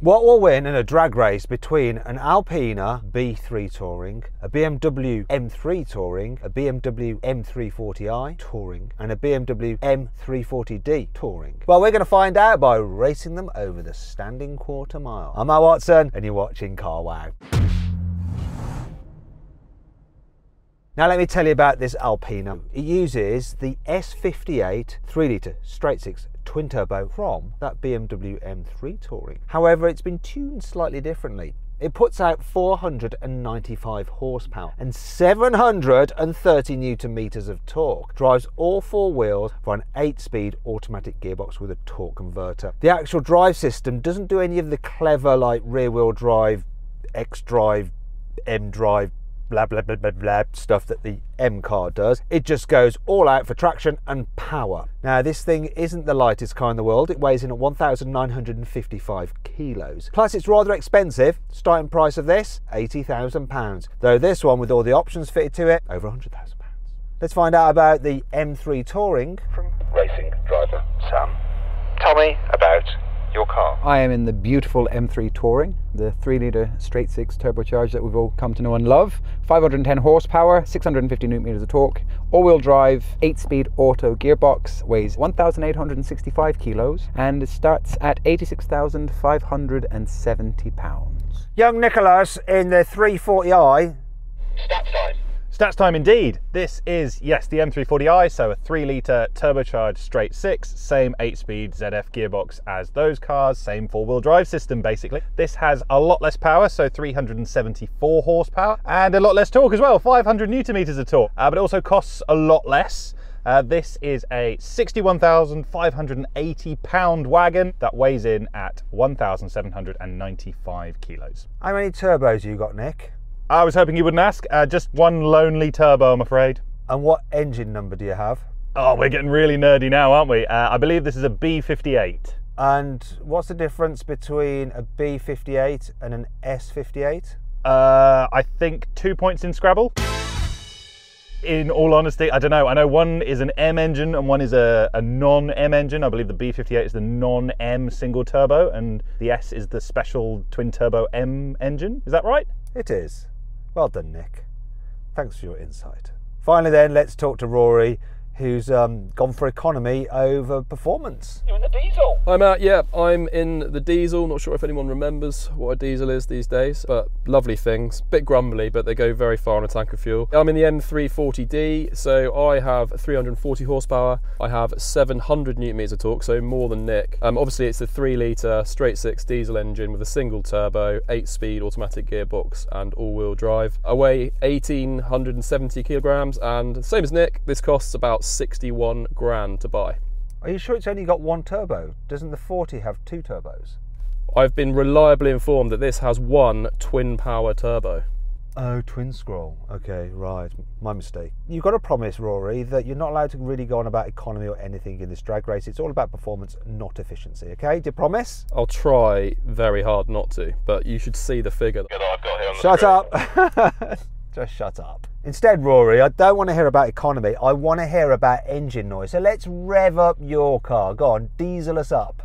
What will win in a drag race between an Alpina B3 Touring, a BMW M3 Touring, a BMW M340i Touring, and a BMW M340d Touring? Well, we're going to find out by racing them over the standing quarter mile. I'm Matt Watson, and you're watching Car Wow. Now let me tell you about this Alpina. It uses the S58 3-litre straight-six twin turbo from that BMW M3 Touring. However, it's been tuned slightly differently. It puts out 495 horsepower and 730 newton meters of torque. Drives all four wheels for an 8-speed automatic gearbox with a torque converter. The actual drive system doesn't do any of the clever like rear wheel drive, X drive, M drive, blah blah blah blah blah stuff that the M car does. It just goes all out for traction and power. Now this thing isn't the lightest car in the world. It weighs in at 1,955 kilos. Plus it's rather expensive. Starting price of this, £80,000. Though this one with all the options fitted to it, over £100,000. Let's find out about the M3 Touring from racing driver Sam. Tell me about your car. I am in the beautiful M3 Touring, the 3-litre straight-six turbocharged that we've all come to know and love. 510 horsepower, 650 newton meters of torque, all-wheel drive, 8-speed auto gearbox, weighs 1,865 kilos, and it starts at 86,570 pounds. Young Nicholas in the 340i. Stats time. Stats time indeed. This is, yes, the M340i, so a 3-litre turbocharged straight six, same 8-speed ZF gearbox as those cars, same four-wheel drive system basically. This has a lot less power, so 374 horsepower, and a lot less torque as well, 500 newton meters of torque, but it also costs a lot less. This is a 61,580 pound wagon that weighs in at 1,795 kilos. How many turbos you got, Nick? I was hoping you wouldn't ask. Just one lonely turbo, I'm afraid. And what engine number do you have? Oh, we're getting really nerdy now, aren't we? I believe this is a B58. And what's the difference between a B58 and an S58? I think 2 points in Scrabble. In all honesty, I don't know. I know one is an M engine and one is a non-M engine. I believe the B58 is the non-M single turbo and the S is the special twin turbo M engine. Is that right? It is. Well done, Nick. Thanks for your insight. Finally then, let's talk to Rory, who's gone for economy over performance. You're in the diesel. I'm out, yeah, I'm in the diesel. Not sure if anyone remembers what a diesel is these days, but lovely things. Bit grumbly, but they go very far on a tank of fuel. I'm in the M340d, so I have 340 horsepower. I have 700 newton meters of torque, so more than Nick. Obviously it's a 3-litre straight six diesel engine with a single turbo, 8-speed automatic gearbox and all-wheel drive. I weigh 1,870 kilograms, and same as Nick, this costs about 61 grand to buy. Are you sure it's only got one turbo? Doesn't the 40 have two turbos? I've been reliably informed that this has one twin power turbo. Oh, twin scroll. Okay, right. My mistake. You've got to promise, Rory, that you're not allowed to really go on about economy or anything in this drag race. It's all about performance, not efficiency, okay? Do you promise? I'll try very hard not to, but you should see the figure. I've got here on the Shut up. Just shut up. Instead, Rory, I don't want to hear about economy. I want to hear about engine noise. So let's rev up your car. Go on, diesel us up.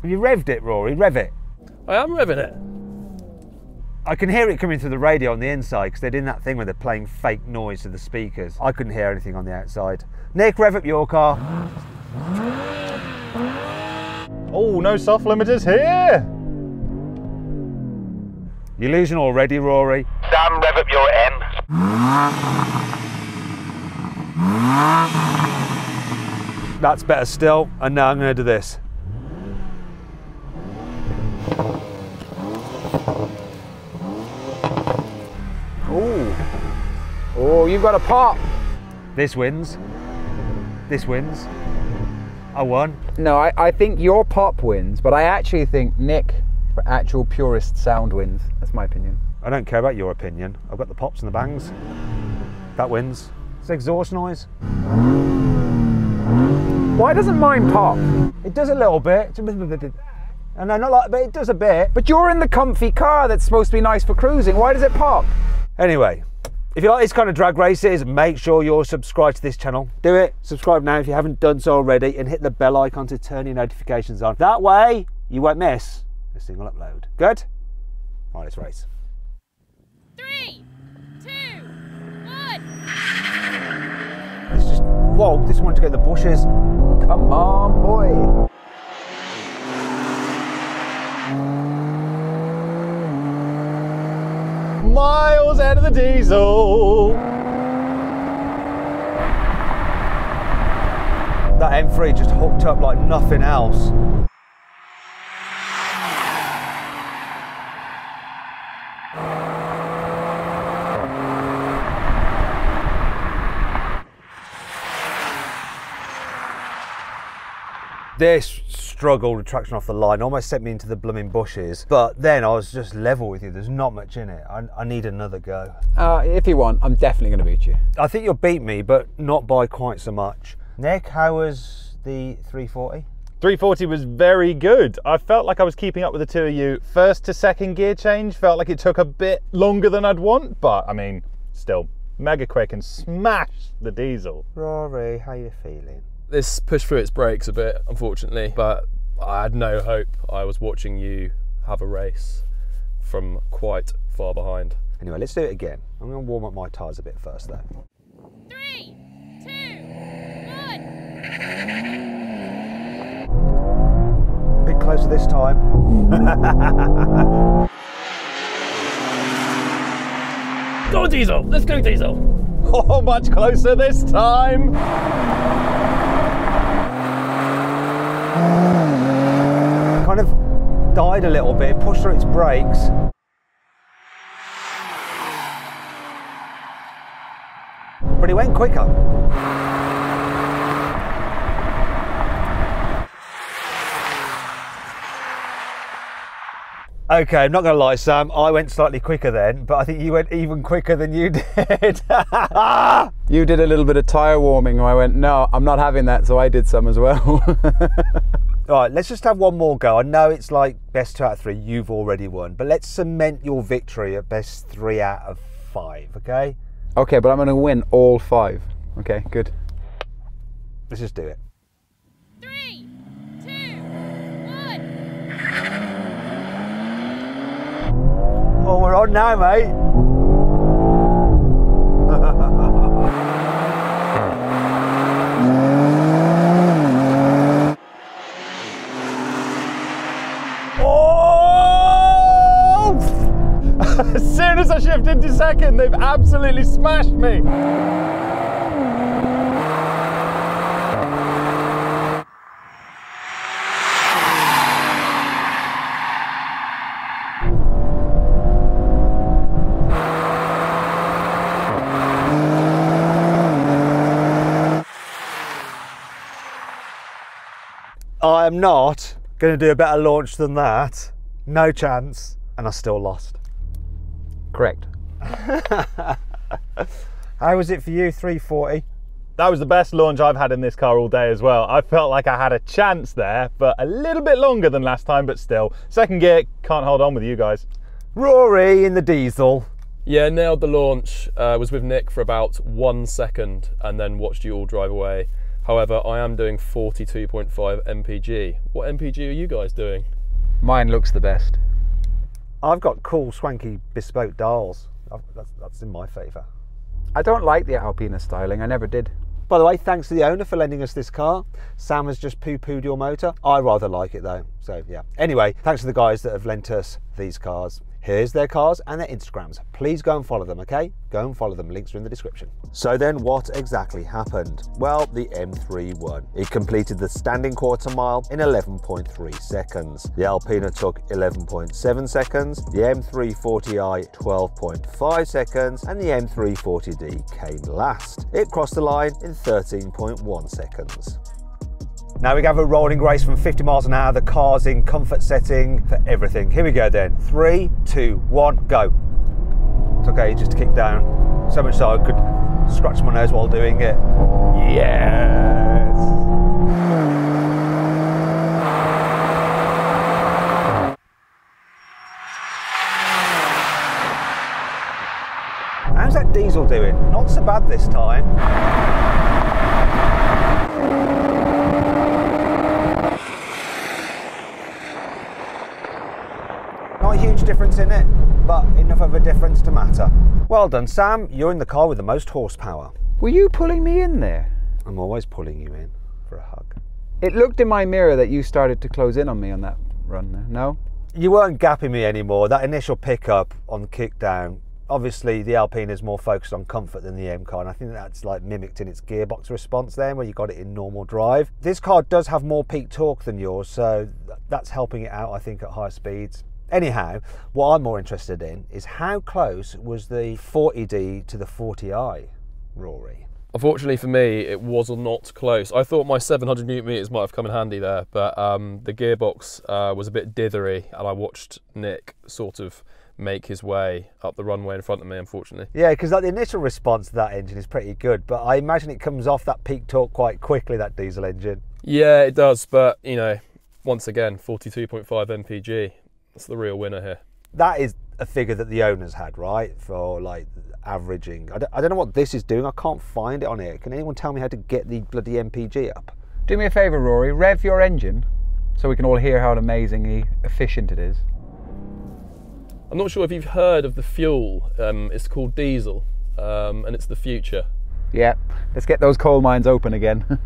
Have you revved it, Rory? Rev it. I am revving it. I can hear it coming through the radio on the inside because they're doing that thing where they're playing fake noise to the speakers. I couldn't hear anything on the outside. Nick, rev up your car. Oh, no soft limiters here. You're losing already, Rory. Sam, rev up your M. That's better still. And now I'm going to do this. Oh, you've got a pop. This wins. This wins. I won. No, I think your pop wins, but I actually think Nick, for actual purist sound, wins. That's my opinion. I don't care about your opinion. I've got the pops and the bangs. That wins. It's exhaust noise. Why doesn't mine pop? It does a little bit. And no, not like, but it does a bit. But you're in the comfy car that's supposed to be nice for cruising. Why does it pop? Anyway, If you like this kind of drag races, make sure you're subscribed to this channel. Do it, subscribe now if you haven't done so already, and hit the bell icon to turn your notifications on. That way, you won't miss a single upload. Good? Right, let's race. 3, 2, 1. Let's just, whoa, this one to go in the bushes. Come on, boy. Miles out of the diesel. That M3 just hooked up like nothing else. This struggle with traction off the line almost sent me into the blooming bushes, but then I was just level with you. There's not much in it. I need another go. If you want, I'm definitely going to beat you. I think you'll beat me, but not by quite so much. Nick, how was the 340? 340 was very good. I felt like I was keeping up with the two of you. First to second gear change felt like it took a bit longer than I'd want, but I mean, still mega quick and smashed the diesel. Rory, how you feeling? This pushed through its brakes a bit, unfortunately, but I had no hope. I was watching you have a race from quite far behind. Anyway, let's do it again. I'm going to warm up my tyres a bit first though. 3, 2, 1. A bit closer this time. Go diesel, let's go diesel. Oh, much closer this time. Kind of died a little bit, pushed through its brakes. But it went quicker. Okay, I'm not going to lie, Sam, I went slightly quicker then, but I think you went even quicker than you did. You did a little bit of tyre warming, and I went, no, I'm not having that, so I did some as well. All right, let's just have one more go. I know it's like best 2 out of 3, you've already won, but let's cement your victory at best 3 out of 5, okay? Okay, but I'm going to win all 5. Okay, good. Let's just do it. 3, 2, 1. Oh, we're on now, mate. Oh! As soon as I shifted to second, they've absolutely smashed me. I am not going to do a better launch than that. No chance. And I still lost. Correct. How was it for you, 340? That was the best launch I've had in this car all day as well. I felt like I had a chance there, but a little bit longer than last time, but still. Second gear, can't hold on with you guys. Rory in the diesel. Yeah, nailed the launch. Was with Nick for about 1 second and then watched you all drive away. However, I am doing 42.5 mpg. What mpg are you guys doing? Mine looks the best. I've got cool, swanky, bespoke dials. That's in my favour. I don't like the Alpina styling, I never did. By the way, thanks to the owner for lending us this car. Sam has just poo-pooed your motor. I rather like it though, so yeah. Anyway, thanks to the guys that have lent us these cars. Here's their cars and their Instagrams. Please go and follow them, okay? Go and follow them, links are in the description. So then what exactly happened? Well, the M3 won. It completed the standing quarter mile in 11.3 seconds. The Alpina took 11.7 seconds, the M340i 12.5 seconds, and the M340d came last. It crossed the line in 13.1 seconds. Now we have a rolling race from 50 miles an hour. The car's in comfort setting for everything. Here we go then. 3, 2, 1, go. It's okay just to kick down. So much so I could scratch my nose while doing it. Yes! How's that diesel do? doing? Not so bad this time. Not a huge difference in it, but enough of a difference to matter. Well done, Sam. You're in the car with the most horsepower. Were you pulling me in there? I'm always pulling you in for a hug. It looked in my mirror that you started to close in on me on that run there. No? You weren't gapping me anymore. That initial pickup on the kickdown, obviously the Alpina is more focused on comfort than the M car, and I think that's like mimicked in its gearbox response then, where you got it in normal drive. This car does have more peak torque than yours, so that's helping it out, I think, at higher speeds. Anyhow, what I'm more interested in is how close was the 40D to the 40i, Rory? Unfortunately for me, it was not close. I thought my 700 newton meters might have come in handy there, but the gearbox was a bit dithery, and I watched Nick sort of make his way up the runway in front of me, unfortunately. Yeah, because like the initial response to that engine is pretty good, but I imagine it comes off that peak torque quite quickly, that diesel engine. Yeah, it does, but you know, once again, 42.5 mpg. That's the real winner here. That is a figure that the owners had, right? For like averaging. I don't know what this is doing. I can't find it on here. Can anyone tell me how to get the bloody MPG up? Do me a favour, Rory. Rev your engine so we can all hear how amazingly efficient it is. I'm not sure if you've heard of the fuel. It's called diesel, and it's the future. Yeah, let's get those coal mines open again.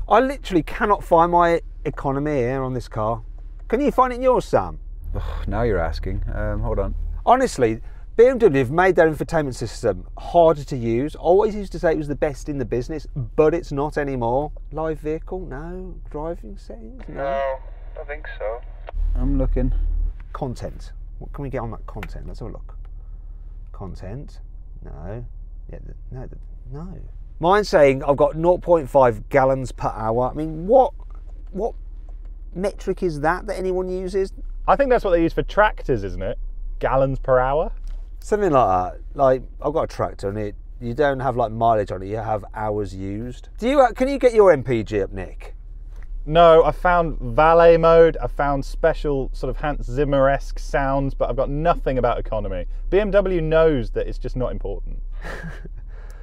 I literally cannot find my economy here on this car. Can you find it in yours, Sam? Oh, now you're asking. Hold on. Honestly, BMW have made their infotainment system harder to use. Always used to say it was the best in the business, but it's not anymore. Live vehicle? No. Driving settings? No. I don't think so. I'm looking. Content. What can we get on that content? Let's have a look. Content. No. Yeah, no. Mine's saying I've got 0.5 gallons per hour. I mean, what metric is that anyone uses? I think that's what they use for tractors, isn't it? Gallons per hour? Something like that. Like, I've got a tractor and you don't have like mileage on it, you have hours used. Can you get your MPG up, Nick? No, I found valet mode, I found special sort of Hans Zimmer-esque sounds, but I've got nothing about economy. BMW knows that it's just not important.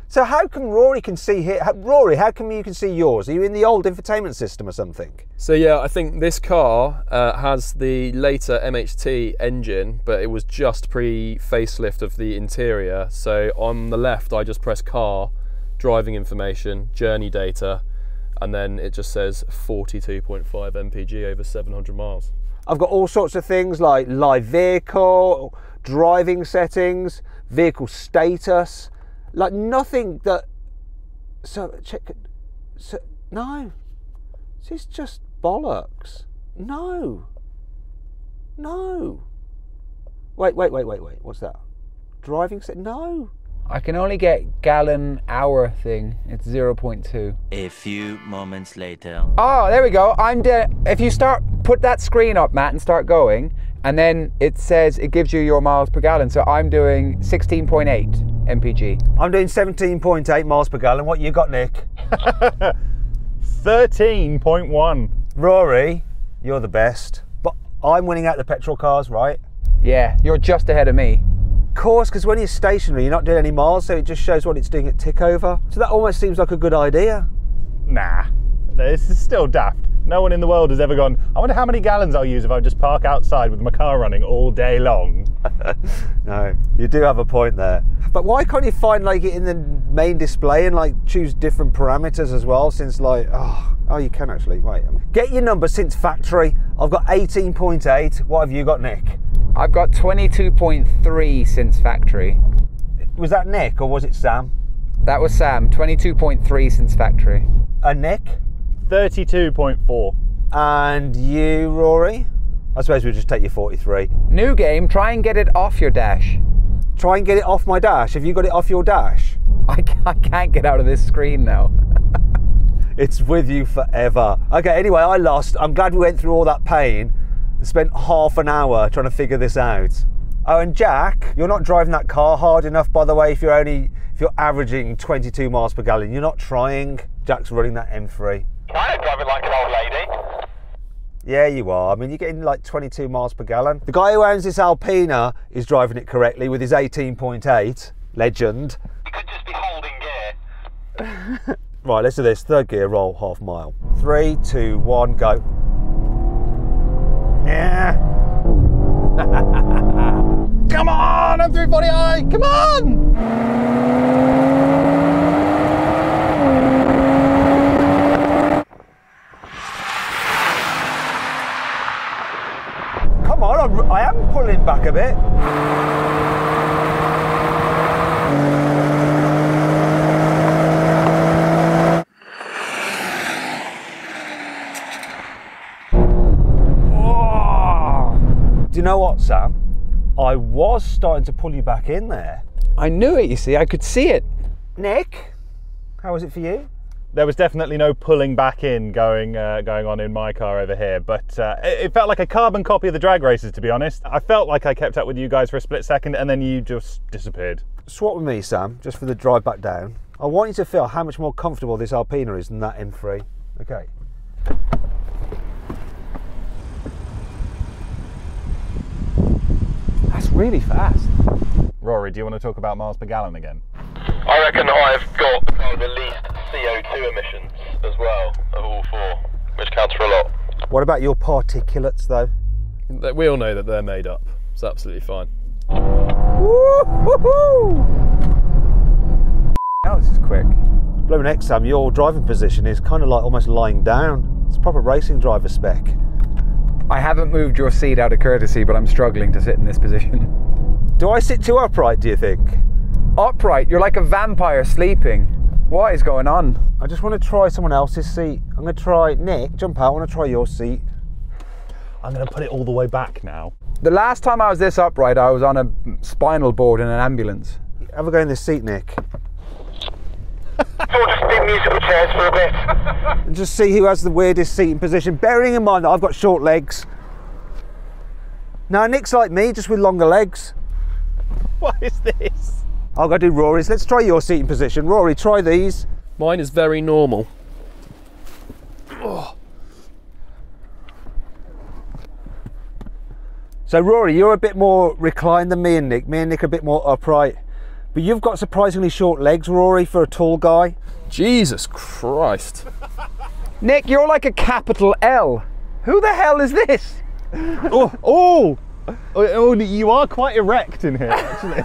So how come Rory can see here? Rory, how come you can see yours? Are you in the old infotainment system or something? So yeah, I think this car has the later MHT engine, but it was just pre-facelift of the interior. So on the left, I just press car, driving information, journey data, and then it just says 42.5 mpg over 700 miles. I've got all sorts of things like live vehicle, driving settings, vehicle status, like nothing that, so check, so, no, this is just bollocks. No. Wait, what's that? Driving set, no. I can only get gallon hour thing. It's 0.2. A few moments later. Oh, there we go. If you put that screen up, Matt, and start going, and then it says, it gives you your miles per gallon. So I'm doing 16.8 mpg. I'm doing 17.8 miles per gallon. What you got, Nick? 13.1. Rory, you're the best. But I'm winning out the petrol cars, right? Yeah, you're just ahead of me. Of course, because when you're stationary, you're not doing any miles, so it just shows what it's doing at tick over. So that almost seems like a good idea. Nah, this is still daft. No one in the world has ever gone, I wonder how many gallons I'll use if I just park outside with my car running all day long. No, you do have a point there. But why can't you find like it in the main display and like choose different parameters as well, since like, oh, you can actually, wait. Get your number since factory. I've got 18.8. What have you got, Nick? I've got 22.3 since factory. Was that Nick or was it Sam? That was Sam, 22.3 since factory. And Nick? 32.4. And you, Rory? I suppose we'll just take your 43. New game, try and get it off your dash. Try and get it off my dash. Have you got it off your dash? I can't get out of this screen now. It's with you forever. Okay, anyway, I lost. I'm glad we went through all that pain and spent half an hour trying to figure this out. Oh, and Jack, you're not driving that car hard enough, by the way, if you're averaging 22 miles per gallon. You're not trying. Jack's running that M3. I don't drive it like an old lady. Yeah, you are. I mean, you're getting like 22 miles per gallon. The guy who owns this Alpina is driving it correctly with his 18.8. Legend. You could Right, let's do this. Third gear, roll half mile. 3, 2, 1, go. Yeah. Come on, M340i, come on! Come on, I am pulling back a bit. Do you know what, Sam? I was starting to pull you back in there. I knew it, you see, I could see it. Nick, how was it for you? There was definitely no pulling back in going on in my car over here, but it felt like a carbon copy of the drag races, to be honest. I felt like I kept up with you guys for a split second and then you just disappeared. Swap with me, Sam, just for the drive back down. I want you to feel how much more comfortable this Alpina is than that M3. Okay. That's really fast. Rory, do you want to talk about miles per gallon again? I reckon I've got the least CO2 emissions as well of all four, which counts for a lot. What about your particulates, though? We all know that they're made up. It's absolutely fine. Oh, this is quick. Blooming heck, Sam, your driving position is kind of like almost lying down. It's proper racing driver spec. I haven't moved your seat out of courtesy, but I'm struggling to sit in this position. Do I sit too upright, do you think? Upright? You're like a vampire sleeping. What is going on? I just want to try someone else's seat. I'm going to try, Nick, jump out, I want to try your seat. I'm going to put it all the way back now. The last time I was this upright, I was on a spinal board in an ambulance. Have a go in this seat, Nick. So we'll just do musical chairs for a bit. And just see who has the weirdest seating position, bearing in mind that I've got short legs. Now, Nick's like me, just with longer legs. What is this? I'll go do Rory's. Let's try your seating position. Rory, try these. Mine is very normal. Oh. So, Rory, you're a bit more reclined than me and Nick. Me and Nick are a bit more upright. But you've got surprisingly short legs, Rory, for a tall guy. Jesus Christ. Nick, you're like a capital L. Who the hell is this? Oh, you are quite erect in here, actually.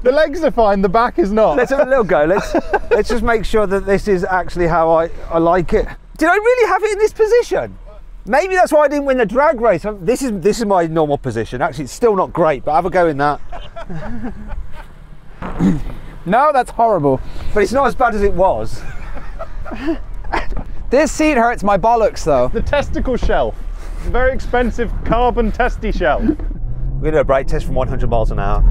The legs are fine, the back is not. Let's have a little go. Let's just make sure that this is actually how I like it. Did I really have it in this position? Maybe that's why I didn't win the drag race. This is my normal position. Actually, it's still not great, but have a go in that. No, that's horrible. But it's not as bad as it was. This seat hurts my bollocks, though. The testicle shelf. Very expensive carbon testy shelf. We're going to do a brake test from 100 miles an hour.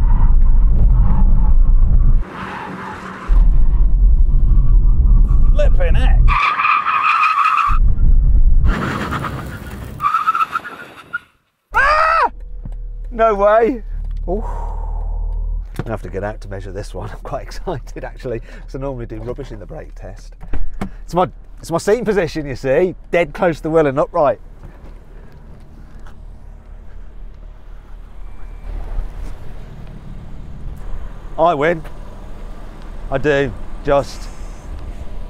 Flipping heck. No way. Ooh. I'm going to have to get out to measure this one. I'm quite excited, actually, because I normally do rubbish in the brake test. It's my seating position, you see. Dead close to the wheel and upright. I win. I do. Just.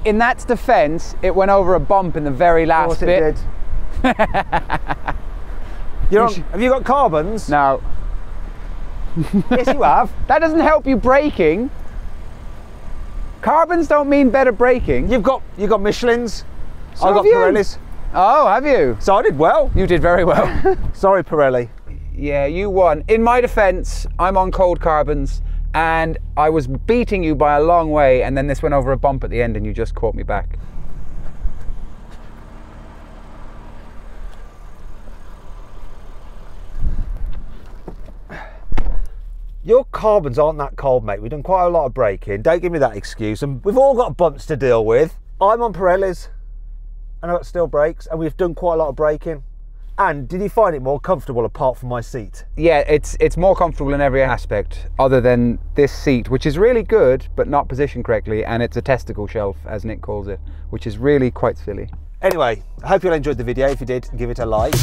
In that defence, it went over a bump in the very last bit. Of course it did. Have you got carbons? No. Yes, you have. That doesn't help you braking. Carbons don't mean better braking. You've got Michelins. So I've got have you. Pirellis. Oh, have you? So I did well. You did very well. Sorry, Pirelli. Yeah, you won. In my defence, I'm on cold carbons, and I was beating you by a long way, and then this went over a bump at the end, and you just caught me back. Your carbons aren't that cold, mate. We've done quite a lot of braking. Don't give me that excuse. And we've all got bumps to deal with. I'm on Pirellis, and I've got steel brakes, and we've done quite a lot of braking. And did you find it more comfortable apart from my seat? Yeah, it's more comfortable in every aspect, other than this seat, which is really good, but not positioned correctly, and it's a testicle shelf, as Nick calls it, which is really quite silly. Anyway, I hope you all enjoyed the video. If you did, give it a like.